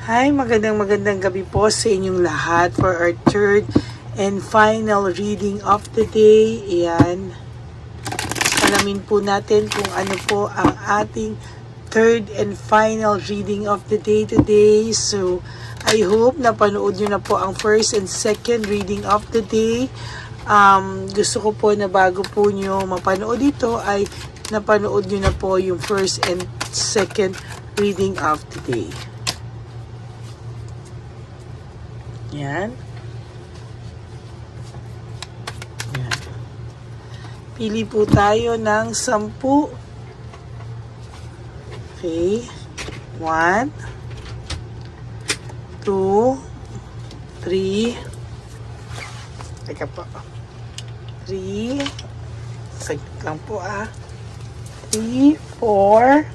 Hi, magandang gabi po sa inyong lahat for our third and final reading of the day. Ayan. Alamin po natin kung ano po ang ating third and final reading of the day today. So, I hope napanood nyo na po ang first and second reading of the day. Gusto ko po na bago po nyo mapanood ito ay napanood nyo na po yung first and second reading of the day. Yan. Yan. Pili po tayo ng 10. Okay. 1, 2, 3. Teka po. 3. Saglit lang po 3, 4,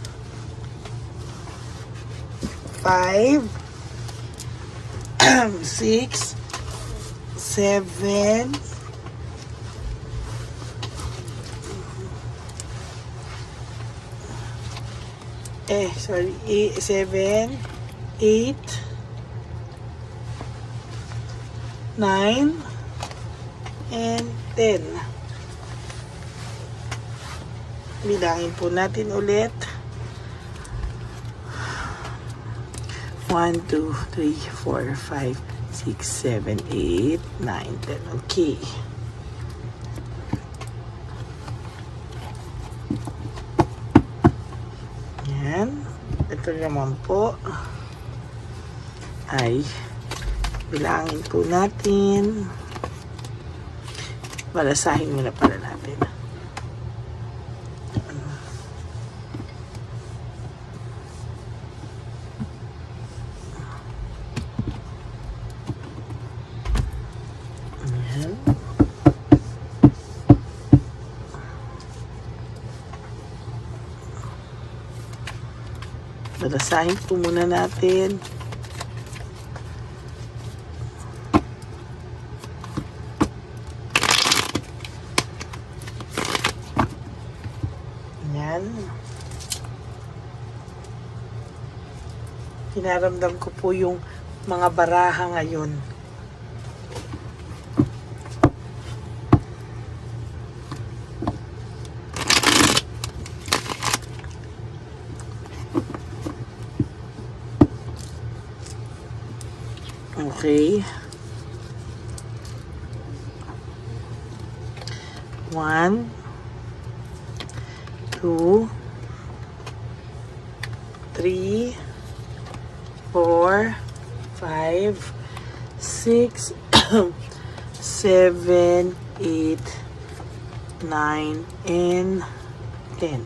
5, 6, 7, 7, 8, 9, and 10. Bilangin po natin ulit. 1, 2, 3, 4, 5, 6, 7, 8, 9, 10. Okay. Yan. Ito naman po ay bilangin po natin. Balasahin muna pala natin. Balasahin po muna natin. Yan. Pinaramdam ko po yung mga baraha ngayon. Okay. 1, 2, 3, 4, 5, 6, 7, 8, 9, and 10.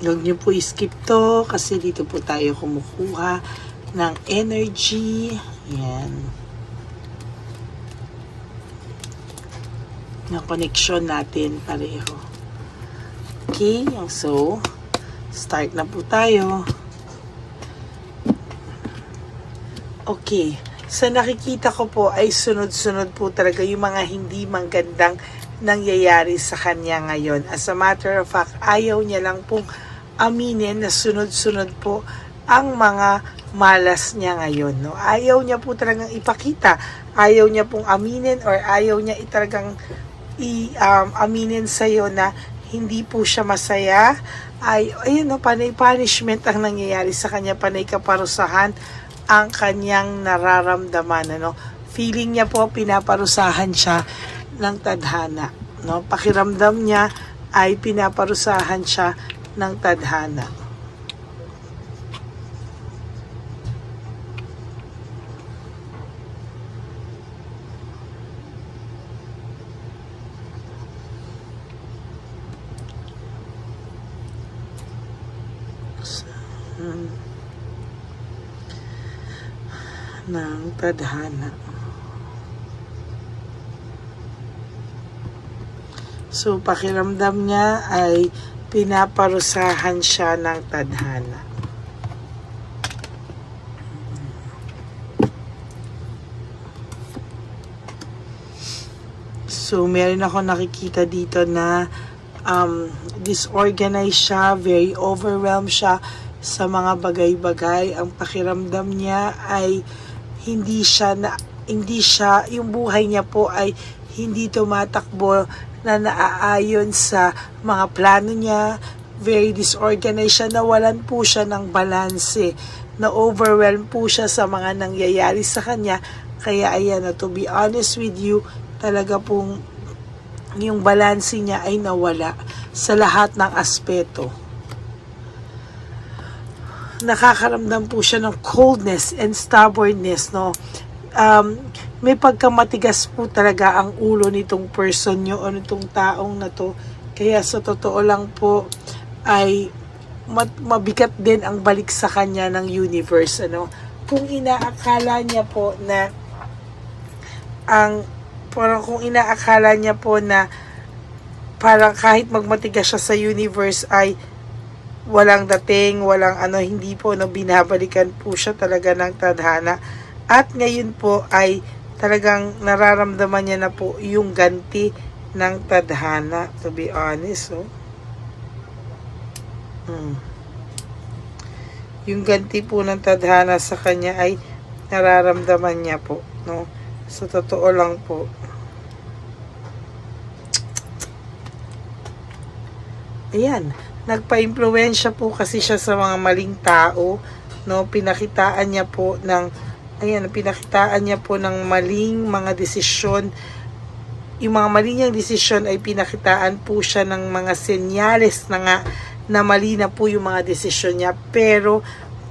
Huwag niyo po skip to kasi dito po tayo kumukuha ng energy. Yan. Ng connection natin pareho. Okay, so start na po tayo. Okay, sa nakikita ko po ay sunod-sunod po talaga yung mga hindi magandang nangyayari sa kanya ngayon. As a matter of fact, ayaw niya lang pong aminin na sunod-sunod po ang mga malas niya ngayon. No? Ayaw niya po talagang ipakita. Ayaw niya pong aminin or ayaw niya talagang aminin sa'yo na hindi po siya masaya. Ayun, no, panay punishment ang nangyayari sa kanya, panay kaparusahan ang kanyang nararamdaman. Ano? Feeling niya po pinaparusahan siya ng tadhana. No? Pakiramdam niya ay pinaparusahan siya ng tadhana. ng tadhana. So, pakiramdam niya ay pinaparusahan siya ng tadhana. So, meron ako nakikita dito na disorganized siya, very overwhelmed siya sa mga bagay-bagay. Ang pakiramdam niya ay hindi siya, yung buhay niya po ay hindi tumatakbo na naaayon sa mga plano niya. Very disorganized siya, nawalan po siya ng balanse, na overwhelmed po siya sa mga nangyayari sa kanya. Kaya ayan, to be honest with you, talaga pong yung balanse niya ay nawala sa lahat ng aspeto. Nakakaramdam po siya ng coldness and stubbornness, no? May pagkamatigas po talaga ang ulo nitong person nyo o nitong taong na to. Kaya sa totoo lang po ay mabigat din ang balik sa kanya ng universe, ano? Kung inaakala niya po na parang kahit magmatigas siya sa universe ay walang dating, walang hindi po, no, binabalikan po siya talaga ng tadhana. At ngayon po ay talagang nararamdaman niya na po yung ganti ng tadhana, to be honest. Yung ganti po ng tadhana sa kanya ay nararamdaman niya po, no? Sa totoo lang po. Ayan, nagpa-impluwensya po kasi siya sa mga maling tao, no? Pinakitaan niya po ng maling mga desisyon. Yung mga mali niyang desisyon ay pinakitaan po siya ng mga senyales na mali na po yung mga desisyon niya, pero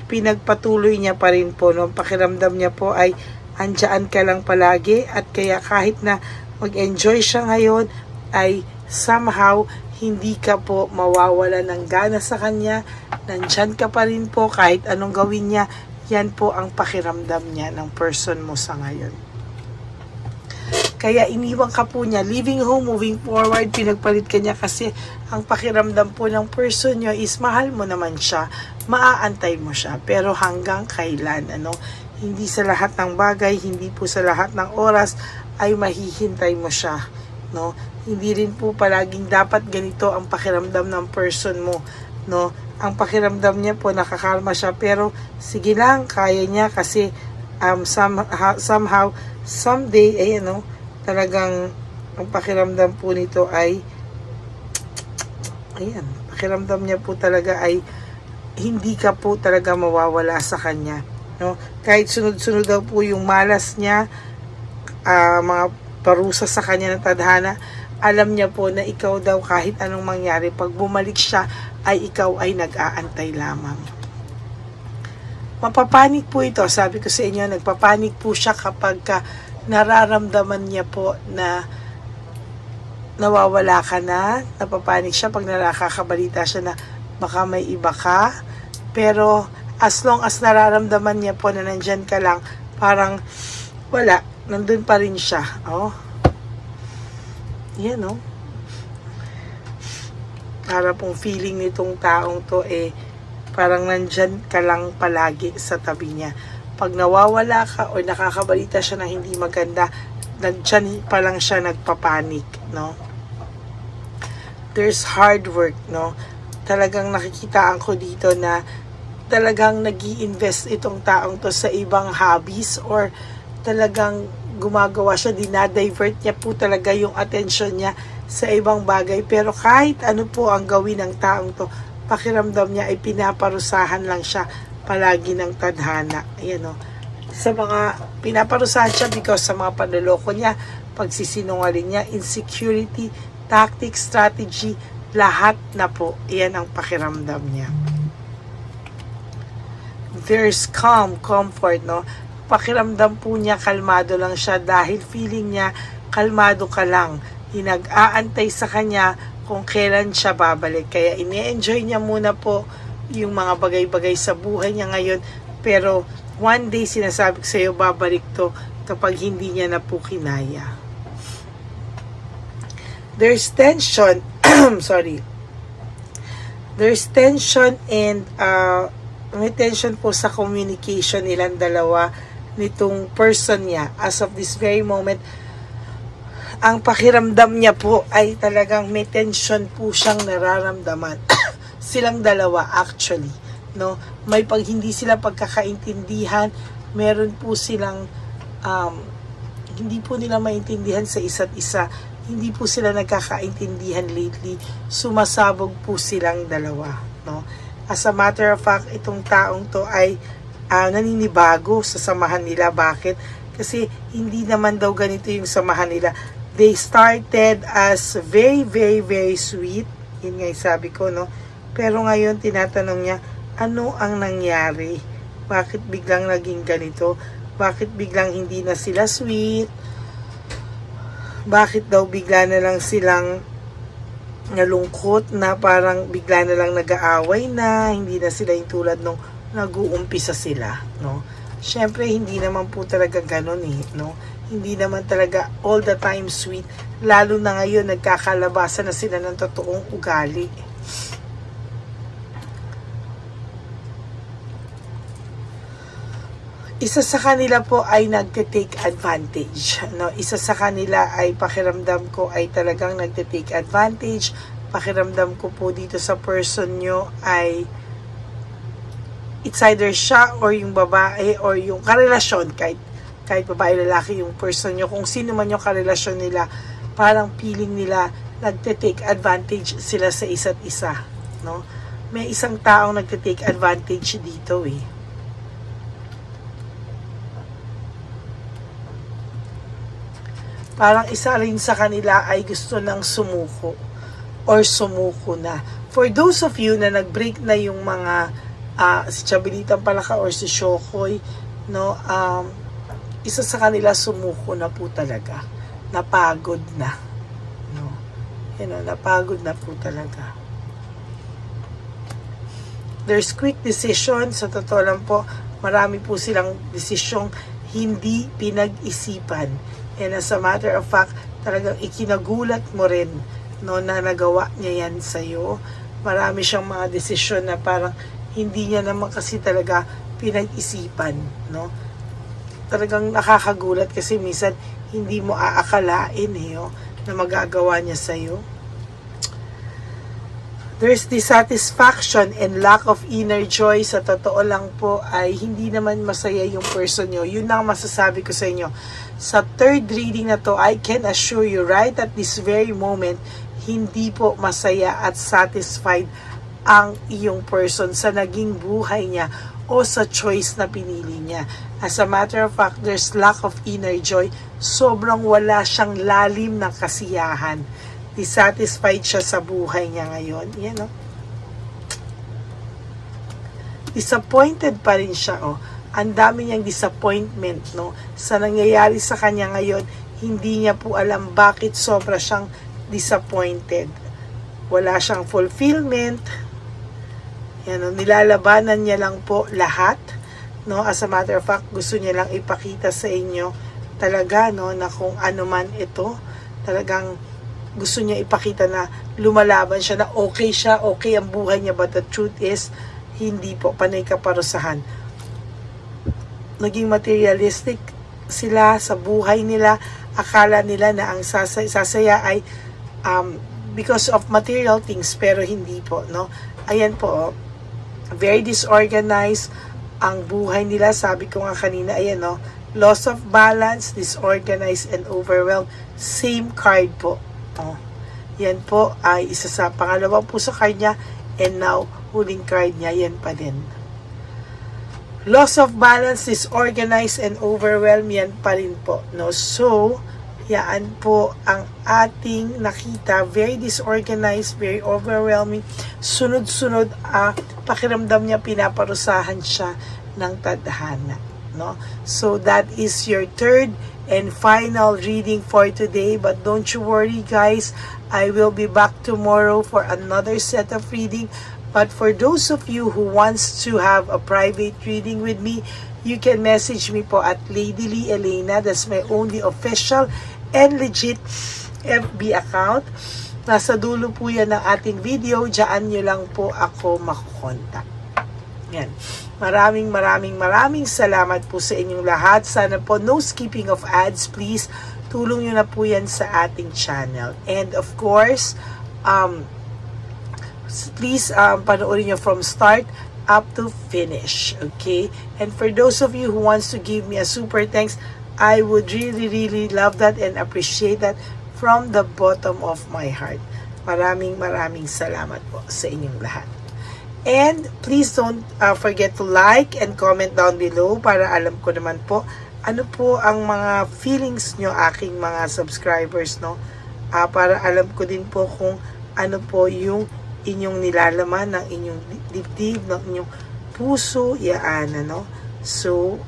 pinagpatuloy niya pa rin po, no? Pakiramdam niya po ay andyan ka lang palagi, at kaya kahit na mag-enjoy siya ngayon ay somehow hindi ka po mawawala ng gana sa kanya. Nandyan ka pa rin po kahit anong gawin niya. Yan po ang pakiramdam niya ng person mo sa ngayon. Kaya iniwan ka po niya, leaving home, moving forward, pinagpalit ka niya kasi ang pakiramdam po ng person niyo is mahal mo naman siya, maaantay mo siya, pero hanggang kailan, ano? Hindi sa lahat ng bagay, hindi po sa lahat ng oras ay mahihintay mo siya, no? Hindi rin po palaging dapat ganito ang pakiramdam ng person mo, no? Ang pakiramdam niya po nakakalma siya, pero sige lang, kaya niya kasi somehow someday talagang ang pakiramdam po nito ay pakiramdam niya po talaga ay hindi ka po talaga mawawala sa kanya, no? Kahit sunod-sunod daw po yung malas niya, mga parusa sa kanya ng tadhana, alam niya po na ikaw daw kahit anong mangyari, pag bumalik siya ay ikaw ay nag-aantay lamang. Mapapanik po ito, sabi ko sa inyo, nagpapanik po siya kapag nararamdaman niya po na nawawala ka na, napapanik siya pag nakakabalita siya na baka may iba ka. Pero as long as nararamdaman niya po na nandyan ka lang, parang wala, nandun pa rin siya. Yan, no? Para pong feeling nitong taong to parang nandyan ka lang palagi sa tabi niya. Pag nawawala ka o nakakabalita siya na hindi maganda, nandyan pa lang siya nagpapanik, no? There's hard work, no? Talagang nakikitaan ko dito na talagang nag-i-invest itong taong to sa ibang hobbies, or talagang gumagawa siya, dinadivert niya po talaga yung attention niya sa ibang bagay. Pero kahit ano po ang gawin ng taong to, pakiramdam niya ay pinaparusahan lang siya palagi ng tadhana. Ayan, no? Sa mga pinaparusahan siya because sa mga panloloko niya, pagsisinungaling niya, insecurity, tactics, strategy, lahat na po. Ayan ang pakiramdam niya. There's calm, comfort, no? Pakiramdam po niya kalmado lang siya dahil feeling niya kalmado ka lang. Hinag-aantay sa kanya kung kailan siya babalik. Kaya ini-enjoy niya muna po yung mga bagay-bagay sa buhay niya ngayon, pero one day sinasabi ko sa iyo, babalik to kapag hindi niya na po kinaya. There's tension, sorry. There's tension and may tension po sa communication nilang dalawa nitong person niya. As of this very moment, ang pakiramdam niya po ay talagang may tension po siyang nararamdaman. Silang dalawa actually, no? May pag hindi sila pagkakaintindihan, meron po silang hindi po nila maintindihan sa isa't isa. Hindi po sila nagkakaintindihan lately. Sumasabog po silang dalawa, no? As a matter of fact, itong taong to ay naninibago sa samahan nila. Bakit? Kasi hindi naman daw ganito yung samahan nila. They started as very, very, very sweet. Yun nga yung sabi ko, no? Pero ngayon, tinatanong niya, ano ang nangyari? Bakit biglang naging ganito? Bakit biglang hindi na sila sweet? Bakit daw bigla na lang silang nalungkot na parang bigla na lang nag-aaway na, hindi na sila yung tulad nung nag-uumpisa sila, no? Syempre, hindi naman po talaga ganun no? Hindi naman talaga all the time sweet, lalo na ngayon nagkakalabasan na sila ng totoong ugali. Isa sa kanila po ay nagte-take advantage, no? Isa sa kanila ay pakiramdam ko ay talagang nagte-take advantage. Pakiramdam ko po dito sa person nyo ay it's either siya or yung babae or yung karelasyon, kahit babae lalaki yung person nyo, kung sino man yung karelasyon nila, parang feeling nila nagte-take advantage sila sa isa't isa, no? May isang taong nagte-take advantage dito Parang isa rin sa kanila ay gusto ng sumuko or sumuko na. For those of you na nag-break na yung mga si Chabelitang Palaka or si Shokoy, no, isa sa kanila sumuko na po talaga. Napagod na. No? Napagod na po talaga. There's quick decision. Sa totoo lang po, marami po silang desisyong hindi pinag-isipan. And as a matter of fact, talagang ikinagulat mo rin, no, na nagawa niya yan sa'yo. Marami siyang mga desisyon na parang hindi niya naman kasi talaga pinag-isipan, no? Talagang nakakagulat kasi minsan hindi mo aakalain na magagawa niya sa'yo. There's dissatisfaction and lack of inner joy. Sa totoo lang po ay hindi naman masaya yung person nyo. Yun ang masasabi ko sa inyo. Sa third reading na to, I can assure you right at this very moment, hindi po masaya at satisfied ang iyong person sa naging buhay niya o sa choice na pinili niya. As a matter of fact, there's lack of inner joy. Sobrang wala siyang lalim ng kasiyahan. Dissatisfied siya sa buhay niya ngayon. Yan, disappointed pa rin siya, Ang dami niyang disappointment, sa nangyayari sa kanya ngayon. Hindi niya po alam bakit sobra siyang disappointed. Wala siyang fulfillment. Yan, nilalabanan niya lang po lahat, As a matter of fact, gusto niya lang ipakita sa inyo talaga, na kung ano man ito, talagang gusto niya ipakita na lumalaban siya, na okay siya, okay ang buhay niya, but the truth is, hindi po, panay kaparusahan. Naging materialistic sila sa buhay nila, akala nila na ang sasaya ay because of material things, pero hindi po, Ayan po, very disorganized ang buhay nila. Sabi ko nga kanina, ayan, loss of balance, disorganized, and overwhelmed. Same card po. Yan po ay isa sa pangalawang po sa card niya, and now huling card niya, yan pa din. Loss of balance, disorganized, and overwhelmed, yan pa rin po, So, yan po ang ating nakita. Very disorganized, very overwhelming. Sunod-sunod, pakiramdam niya pinaparusahan siya ng tadhana, So, that is your third and final reading for today. But don't you worry, guys. I will be back tomorrow for another set of reading. But for those of you who wants to have a private reading with me, you can message me po at Lady Lee Elena. That's my only official and legit FB account. Nasa dulo po yan ng ating video. Diyan nyo lang po ako makukontak. Yan. Maraming salamat po sa inyong lahat. Sana po no skipping of ads, please. Tulong nyo na po yan sa ating channel. And of course, please panoorin nyo from start up to finish. Okay? And for those of you who wants to give me a super thanks, I would really love that and appreciate that from the bottom of my heart. Maraming salamat po sa inyong lahat. And please don't forget to like and comment down below para alam ko naman po ano po ang mga feelings nyo, aking mga subscribers, no? Para alam ko din po kung ano po yung inyong nilalaman ng inyong dibdib, ng inyong puso, yaan, ano? So,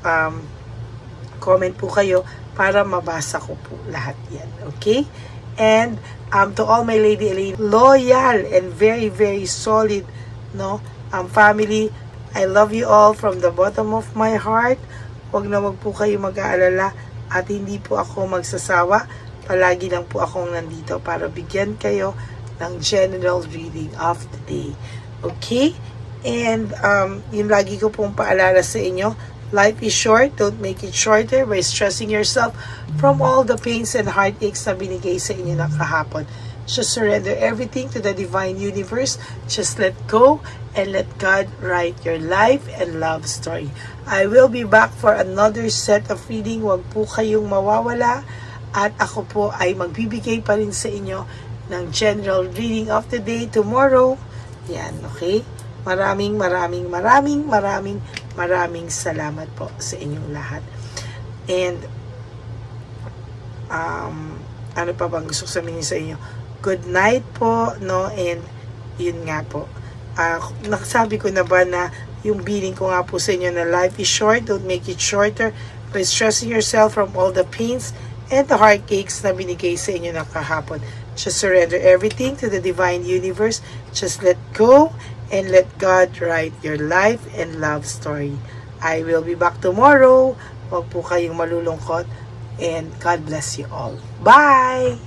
comment po kayo para mabasa ko po lahat yan, okay? And to all my Lady Elaine, loyal and very solid, no, family, I love you all from the bottom of my heart. Wag po kayo mag-aalala at hindi po ako magsasawa. Palagi lang po akong nandito para bigyan kayo ng general reading of the day. Okay? And yung lagi ko pong paalala sa inyo, life is short, don't make it shorter by stressing yourself from all the pains and heartaches na binigay sa inyo ng kahapon. Just surrender everything to the divine universe. Just let go and let God write your life and love story. I will be back for another set of reading. Huwag po kayong mawawala. At ako po ay magbibigay pa rin sa inyo ng general reading of the day tomorrow. Yan, okay? Maraming salamat po sa inyong lahat. And ano pa bang gusto ko sabihin sa inyo? Good night po, no? And yun nga po. Nakasabi ko na ba na yung billing ko nga po sa inyo na life is short, don't make it shorter by stressing yourself from all the pains and the heartaches na binigay sa inyo ng kahapon. Just surrender everything to the divine universe. Just let go and let God write your life and love story. I will be back tomorrow. Huwag po kayong malulungkot. And God bless you all. Bye!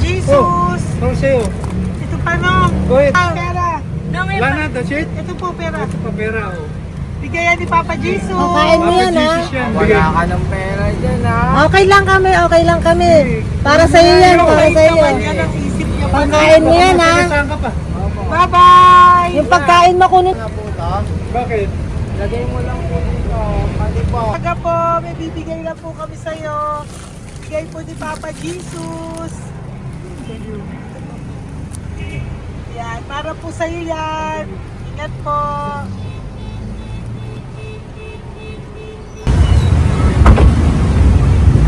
Jesus. Ano sa'yo? Ito pa no. Wait. Pera. Wala na, that's it? Ito po pera. Ito pa pera, oh. Bigay yan ni Papa Jesus. Kain mo yan, ha? Jesus yan. Bigay. Wala ka ng pera dyan, ha? Okay lang kami, okay lang kami. Para sa iyo yan, para sa iyo. Yan ang isip niya. Pagkain mo yan, ha? Saan ka pa? Bye-bye. Yung pagkain mo kunin. Nga po ito. Bakit? Lagay mo lang po dito. Pati po. Taga po, may bibigay lang po kami sa'yo. Bigay po ni Papa Jesus. Yan, para po sa'yo yan. Ingat po.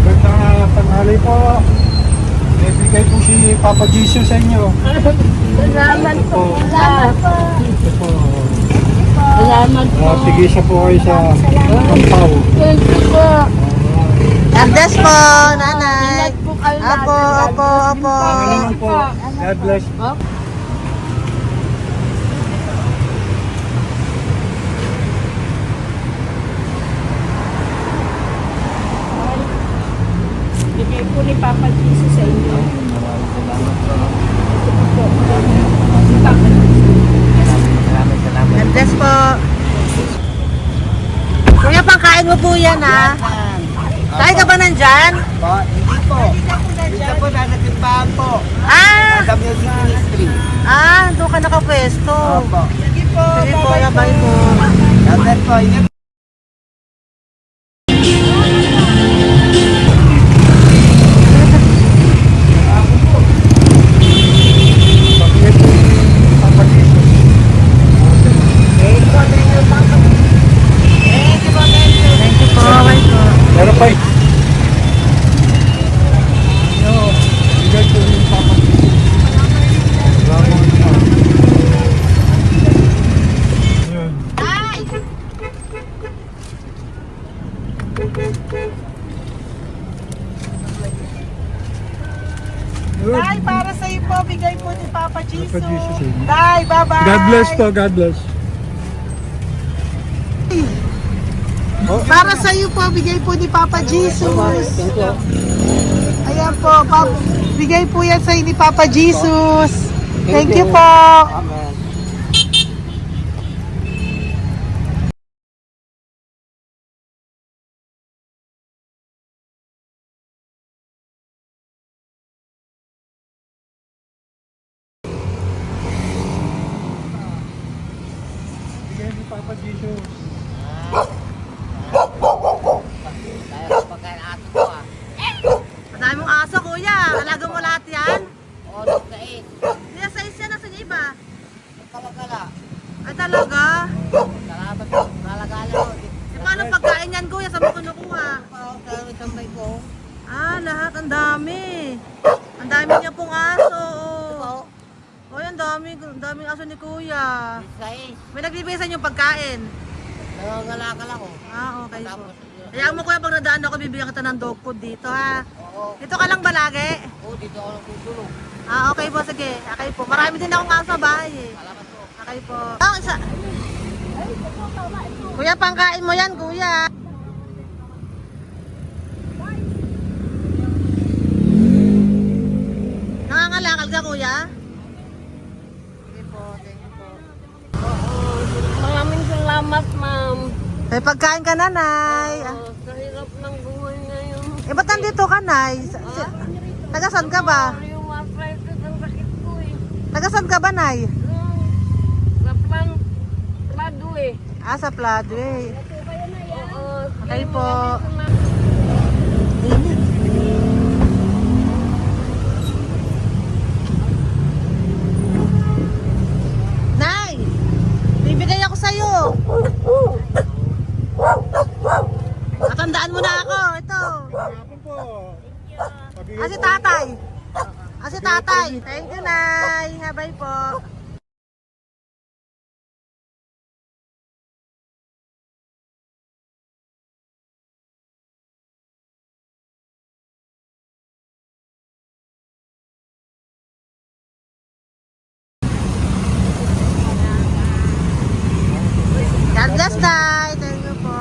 Gandang tanghali po. Bibigay po si Papa Jesus sa inyo. Salamat po. Salamat po. Ito po. Salamat po. Sige siya po kayo sa Pampaw. Thank you po. God bless po, nanay. Opo, opo, opo. Ano naman po? God bless. Bigay po ni Papa Jesus sa inyo. Salamat. God bless po. Kuya, pangkain mo po yan, ha? Kain ka ba nandyan? Po, hindi po. Dito po, nanatimbahan po. Ah! Sa Music Ministry. Doon ka nakapwesto. Opo. Sige po, bye po. God bless po. Ingat. Bigay po si Papa Jesus. Thank you po, bye po. Meron pa eh. Yo, bigay po ni Papa Jesus. Salamat po. Yun. Yun. Tay, para sa iyo po, bigay po ni Papa Jesus. Papa Jesus, eh. Tay, bye-bye. God bless po, God bless. Para sa iyo po, bigay po ni Papa Jesus. Ayan po, bigay po yan sa ni Papa Jesus. Thank you po. Amen. Bigay ni Papa Jesus. Tayo sa pagkain ato po, ah. Madami mong aso, kuya. Alaga mo lahat yan. O, sa 8. Hindi, sa isya na sa iba. Kalagala. Ay, talaga? Salamat po. Kalagala po. Paano pagkain yan, kuya? Saan mo kinukuha? Sa tambay ko. Lahat. Ang dami. Ang dami niya pong aso. Po. Oy, ang daming aso ni kuya. Sa 8. May nagbibigay sa inyong pagkain. Nakakalakal ako. Okay po. Tapos, Kaya mo kuya, pag nadaan ako, bibigyan kita ng dog food dito, ha? oo. Dito ka lang ba lagi? Dito ako lang tutulog. Okay po, sige. Okay po. Marami din akong aso sa bahay, eh. Salamat po. Okay po. Isa. Kuya, pangkain mo yan, kuya. Nangangalakal ka, kuya? Sige po, thank you po. Maraming salamat, ma'am. May pagkain ka, nanay. Sa hirap ng buhay ngayon. Ba't nandito ka, nay? Tagasan ka ba? Yung arthritis ang sakit ko eh. Tagasan ka ba, nay? Sa plado eh. Sa Pladway. Oo. Okay po. Nay! Bibigay ako sa'yo. Matandaan mo na ako. Ito. Hapon po. Si tatay. Si tatay. Thank you, Nay. Bye po. God bless, Tay. Thank you po.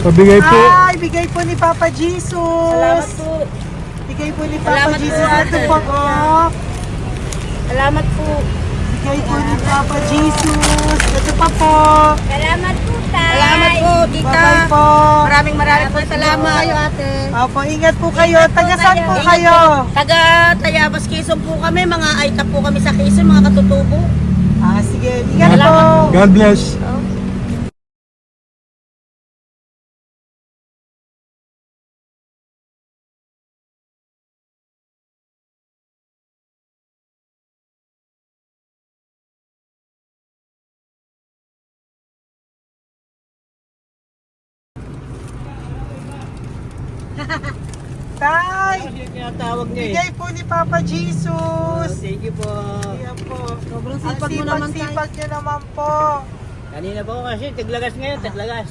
Pabigay po. Bigay po ni Papa Jesus. Salamat po. Bigay po ni Papa Salamat Jesus. po, Ito ate. po, oh. Salamat po. Bigay po ni Papa Jesus. Ito pa po. Salamat po, Tay. Salamat po, tita. Bye-bye po. Maraming po salamat. Kayo, ate. Opo, ingat po kayo. Taga saan po kayo? Taga Tayabas, Quezon po kami. Mga aita po kami sa Quezon, mga katutubo. Sige, ingat po. God bless. Tay, Tinatawag niya eh. bigay po ni Papa Jesus. Thank you po. Ayan po. Sobrang Ang sipag mo naman, tay. sipag niyo naman po. Kanina po kasi, taglagas ngayon, taglagas.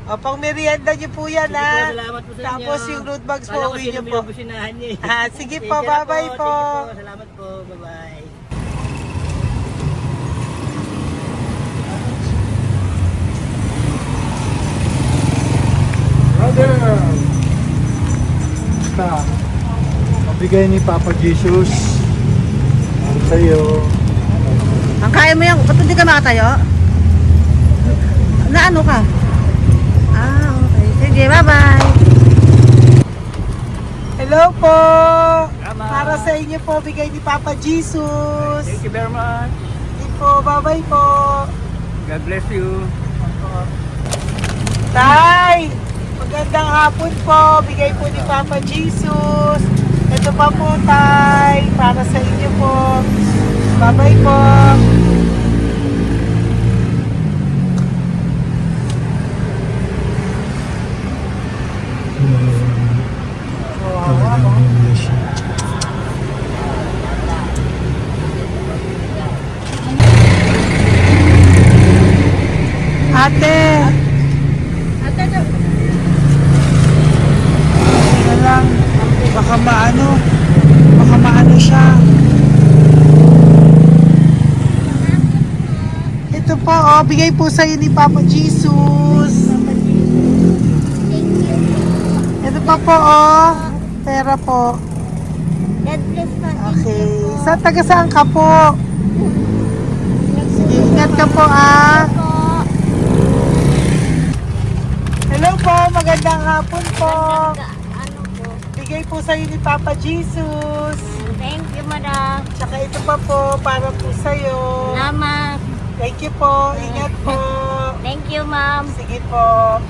O, pang merienda niyo po yan, Sige po, ha? salamat po sa inyo. Tapos yung road bags po, Kala ko uwi sino niyo mo po. yung businahan niya eh. Sige Thank po, you na bye-bye po. Thank you po, salamat po, bye-bye. Brother! Basta, mabigay ni Papa Jesus. Para sa'yo. Ang kaya mo yan, ba't hindi ka makatayo? Na ano ka? Okay. Sige, bye-bye. Hello po. Tama. Para sa inyo po, bigay ni Papa Jesus. Thank you very much. Sige po, bye-bye po. God bless you. Tay, magandang hapon po. Bigay po ni Papa Jesus. Ito pa po, Tay. Para sa inyo po. Bye-bye po. Ate. Ito lang. Baka maano siya. Ito po, bigay po sa'yo ni Papa Jesus. Ito pa po, pera po. God bless po. Okay. Taga saan ka po? Sige, ingat ka po, Hello po, magandang hapon po. Ano po? Bigay po sa'yo ni Papa Jesus. Thank you, madam. Tsaka ito pa po, para po sa'yo. Salamat. Thank you po, ingat po. Thank you, ma'am. Sige po.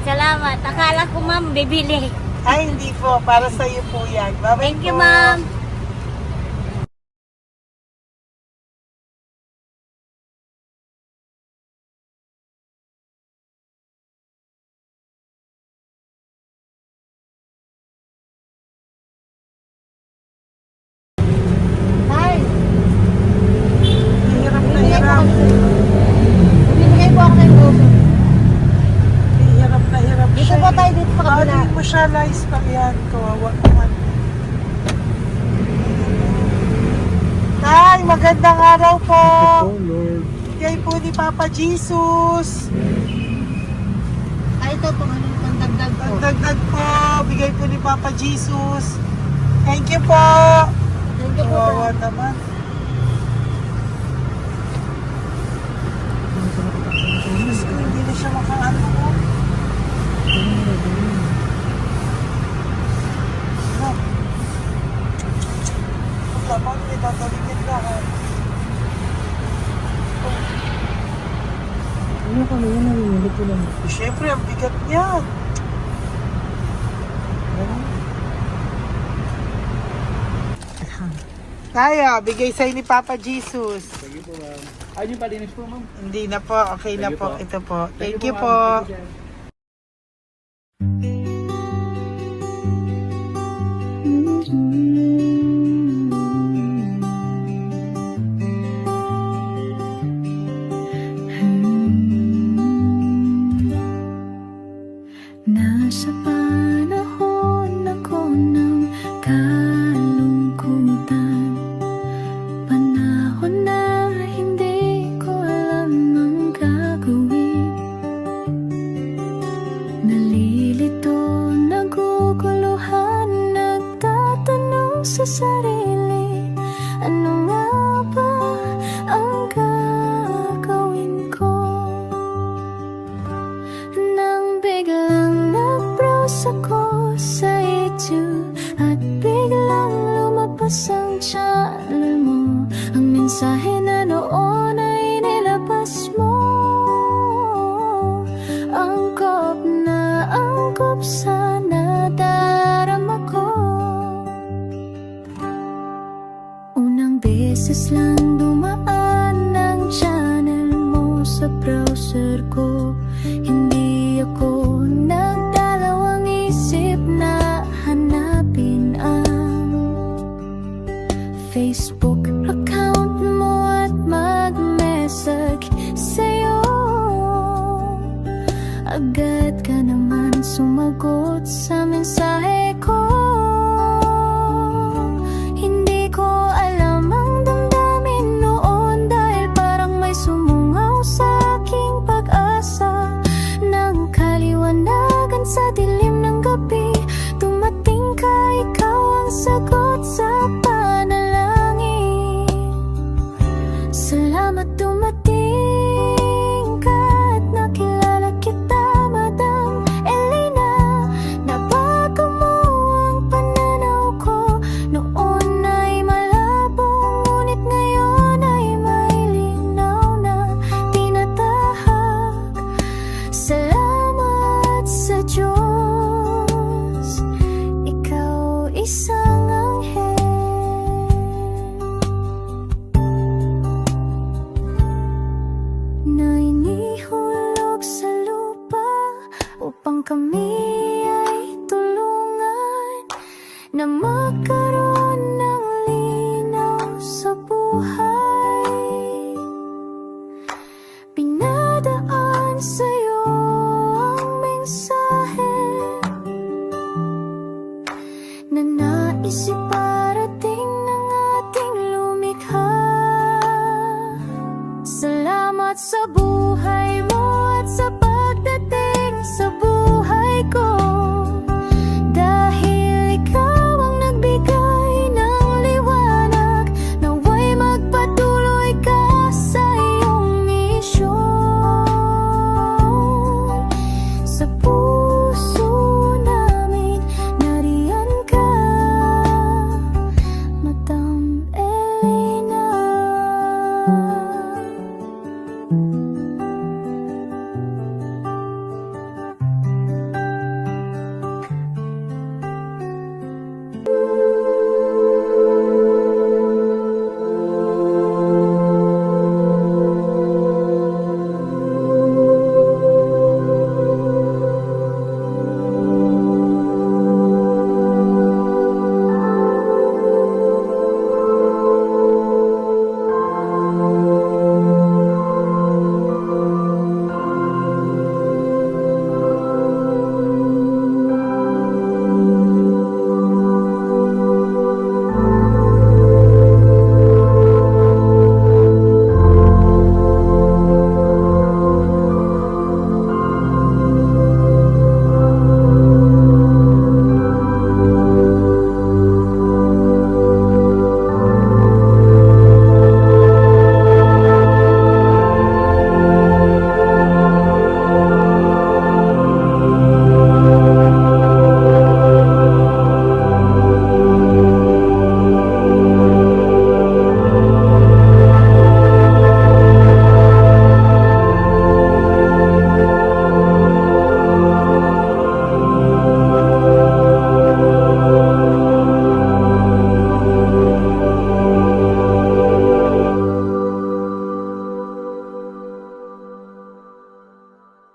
Salamat. Akala ko, ma'am, bibili. Ay, hindi po, para sa'yo po yan. Bye-bye Thank you, po. ma'am. Hirap na hirap. Bibigay po ako ng goso. Hirap na hirap Dito siya. po tayo, dito sa kabila. Hindi mo siya lice pa yan. Kawawa naman. Tay, magandang araw po. Oh, Lord. Bigay po ni Papa Jesus. Ito po, ano yung dagdag po. Dagdag po. Bigay po ni Papa Jesus. Thank you po. Thank you po, Kawawa naman. Diyos ko, hindi na siya makaano po. Dapat may tataligid na. Ano kami yan, narinig ko lang. Siyempre, ang bigat niya. Kaya, bigay sa'yo ni Papa Jesus. Thank you po, ma'am. Ayun yung palinis po, ma'am. Hindi na po, okay na Thank you po. po. Ito po. Thank you ma'am. po. Thank you, sir. Nasa panahon ako ng kalungkutan, panahon na hindi ko alam ang gagawin. mensahe na noon ay nilabas mo. Angkop sa nadarama ko. Unang beses lang dumaan ang channel mo sa browser ko. Hindi ako nagdalawang isip na hanapin ang Facebook account mo at mag-message sa'yo. Agad ka naman sumagot sa mensahe ko. Hindi ko alam ang damdamin noon, dahil parang may sumungaw sa aking pag-asa. Nang kaliwanagan sa dilim ng gabi, dumating ka, ikaw ang sagot sa panalangin. Salamat dumating ka at nakilala kita, Madam Elena. Nabago mo ang pananaw ko. Noon ay malabo, ngunit ngayon ay may linaw na tinatahak. Salamat sa Diyos, ikaw isang anghel na inihulog sa lupa upang kami ay tulungan na magkaroon ng linaw sa buhay. Pinadaan sa'yo ang mensahe na nais iparating ng ating lumikha. Salamat sa buhay.